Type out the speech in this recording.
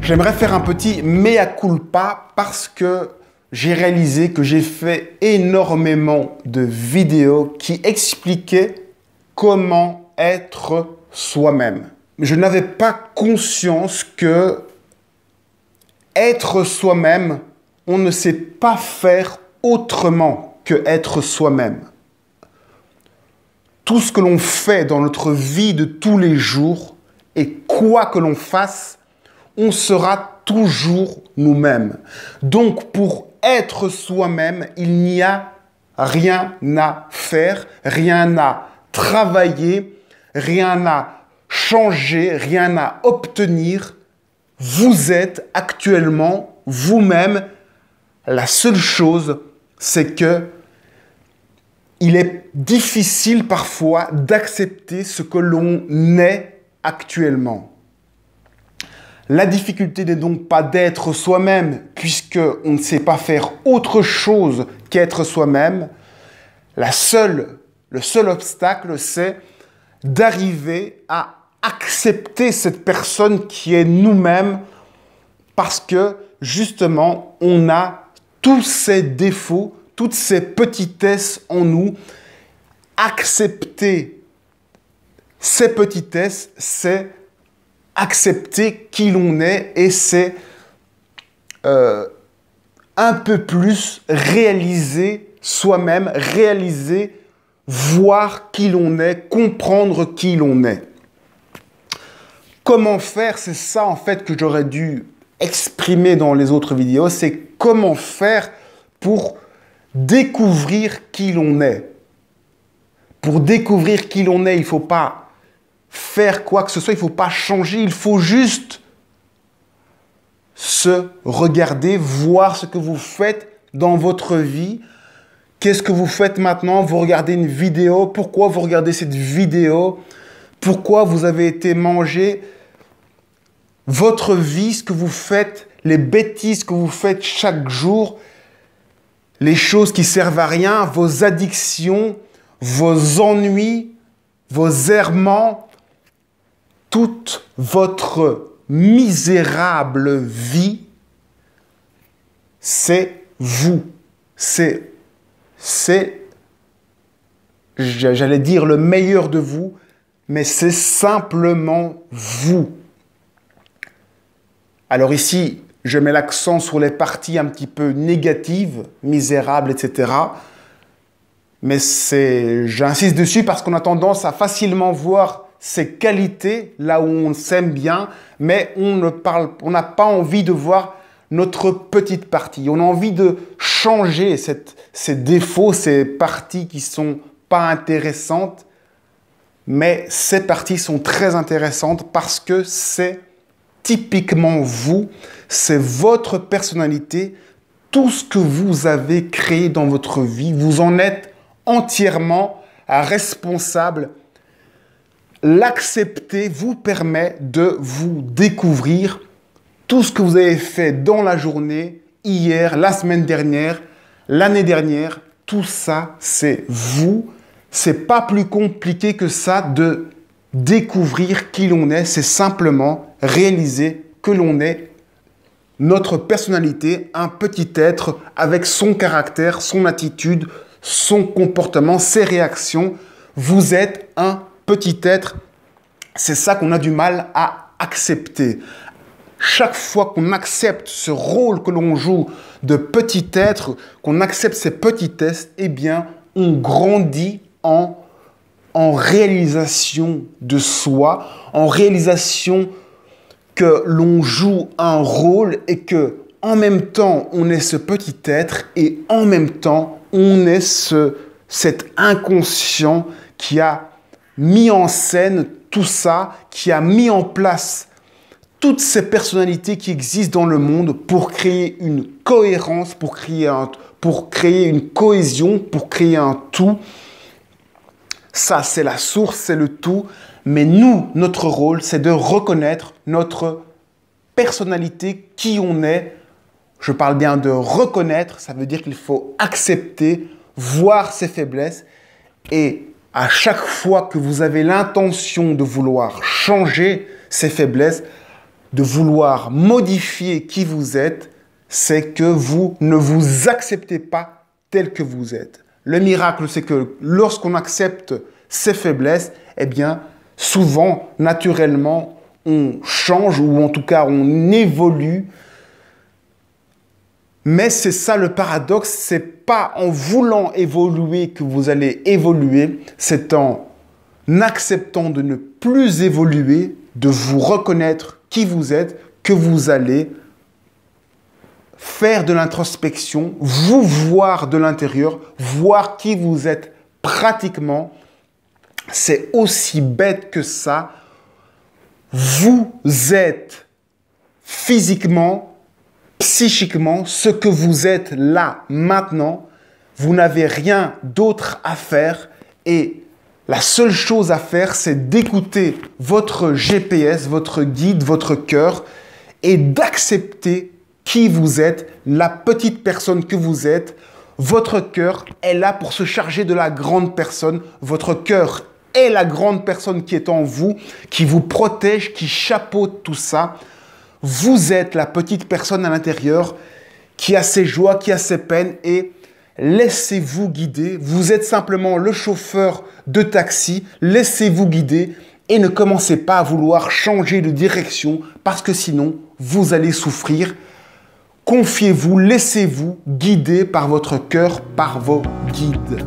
J'aimerais faire un petit mea culpa parce que j'ai réalisé que j'ai fait énormément de vidéos qui expliquaient comment être soi-même. Je n'avais pas conscience que être soi-même, on ne sait pas faire autrement que être soi-même. Tout ce que l'on fait dans notre vie de tous les jours et quoi que l'on fasse, on sera toujours nous-mêmes. Donc, pour être soi-même, il n'y a rien à faire, rien à travailler, rien à changer, rien à obtenir. Vous êtes actuellement vous-même. La seule chose, c'est que il est difficile parfois d'accepter ce que l'on est actuellement. La difficulté n'est donc pas d'être soi-même, puisqu'on ne sait pas faire autre chose qu'être soi-même. Le seul obstacle, c'est d'arriver à accepter cette personne qui est nous-mêmes, parce que, justement, on a tous ces défauts, toutes ces petitesses en nous. Accepter ces petitesses, c'est accepter qui l'on est et c'est un peu plus réaliser soi-même, réaliser, voir qui l'on est, comprendre qui l'on est. Comment faire? C'est ça en fait que j'aurais dû exprimer dans les autres vidéos, c'est comment faire pour découvrir qui l'on est. Pour découvrir qui l'on est, il ne faut pas faire quoi que ce soit, il ne faut pas changer, il faut juste se regarder, voir ce que vous faites dans votre vie. Qu'est-ce que vous faites maintenant? Vous regardez une vidéo, pourquoi vous regardez cette vidéo? Pourquoi vous avez été mangé? Votre vie, ce que vous faites, les bêtises que vous faites chaque jour, les choses qui servent à rien, vos addictions, vos ennuis, vos errements, toute votre misérable vie, c'est vous. C'est, j'allais dire le meilleur de vous, mais c'est simplement vous. Alors ici, je mets l'accent sur les parties un petit peu négatives, misérables, etc. Mais j'insiste dessus parce qu'on a tendance à facilement voir ses qualités, là où on s'aime bien, mais on n'a pas envie de voir notre petite partie. On a envie de changer ces défauts, ces parties qui ne sont pas intéressantes, mais ces parties sont très intéressantes parce que c'est typiquement vous, c'est votre personnalité, tout ce que vous avez créé dans votre vie, vous en êtes entièrement responsable. L'accepter vous permet de vous découvrir tout ce que vous avez fait dans la journée, hier, la semaine dernière, l'année dernière. Tout ça, c'est vous. C'est pas plus compliqué que ça de découvrir qui l'on est. C'est simplement réaliser que l'on est notre personnalité, un petit être avec son caractère, son attitude, son comportement, ses réactions. Vous êtes un petit être, c'est ça qu'on a du mal à accepter. Chaque fois qu'on accepte ce rôle que l'on joue de petit être, qu'on accepte ces petitesses, eh bien, on grandit en réalisation de soi, en réalisation que l'on joue un rôle et que, en même temps, on est ce petit être et en même temps, on est cet inconscient qui a mis en scène tout ça, qui a mis en place toutes ces personnalités qui existent dans le monde pour créer une cohérence, pour créer une cohésion, pour créer un tout. Ça, c'est la source, c'est le tout. Mais nous, notre rôle, c'est de reconnaître notre personnalité, qui on est. Je parle bien de reconnaître, ça veut dire qu'il faut accepter, voir ses faiblesses et à chaque fois que vous avez l'intention de vouloir changer ces faiblesses, de vouloir modifier qui vous êtes, c'est que vous ne vous acceptez pas tel que vous êtes. Le miracle, c'est que lorsqu'on accepte ses faiblesses, eh bien, souvent, naturellement, on change ou en tout cas, on évolue. Mais c'est ça le paradoxe, c'est pas en voulant évoluer que vous allez évoluer, c'est en acceptant de ne plus évoluer, de vous reconnaître qui vous êtes, que vous allez faire de l'introspection, vous voir de l'intérieur, voir qui vous êtes pratiquement. C'est aussi bête que ça. Vous êtes physiquement, psychiquement, ce que vous êtes là, maintenant. Vous n'avez rien d'autre à faire et la seule chose à faire, c'est d'écouter votre GPS, votre guide, votre cœur et d'accepter qui vous êtes, la petite personne que vous êtes. Votre cœur est là pour se charger de la grande personne. Votre cœur est la grande personne qui est en vous, qui vous protège, qui chapeaute tout ça. Vous êtes la petite personne à l'intérieur qui a ses joies, qui a ses peines et laissez-vous guider. Vous êtes simplement le chauffeur de taxi. Laissez-vous guider et ne commencez pas à vouloir changer de direction parce que sinon, vous allez souffrir. Confiez-vous, laissez-vous guider par votre cœur, par vos guides.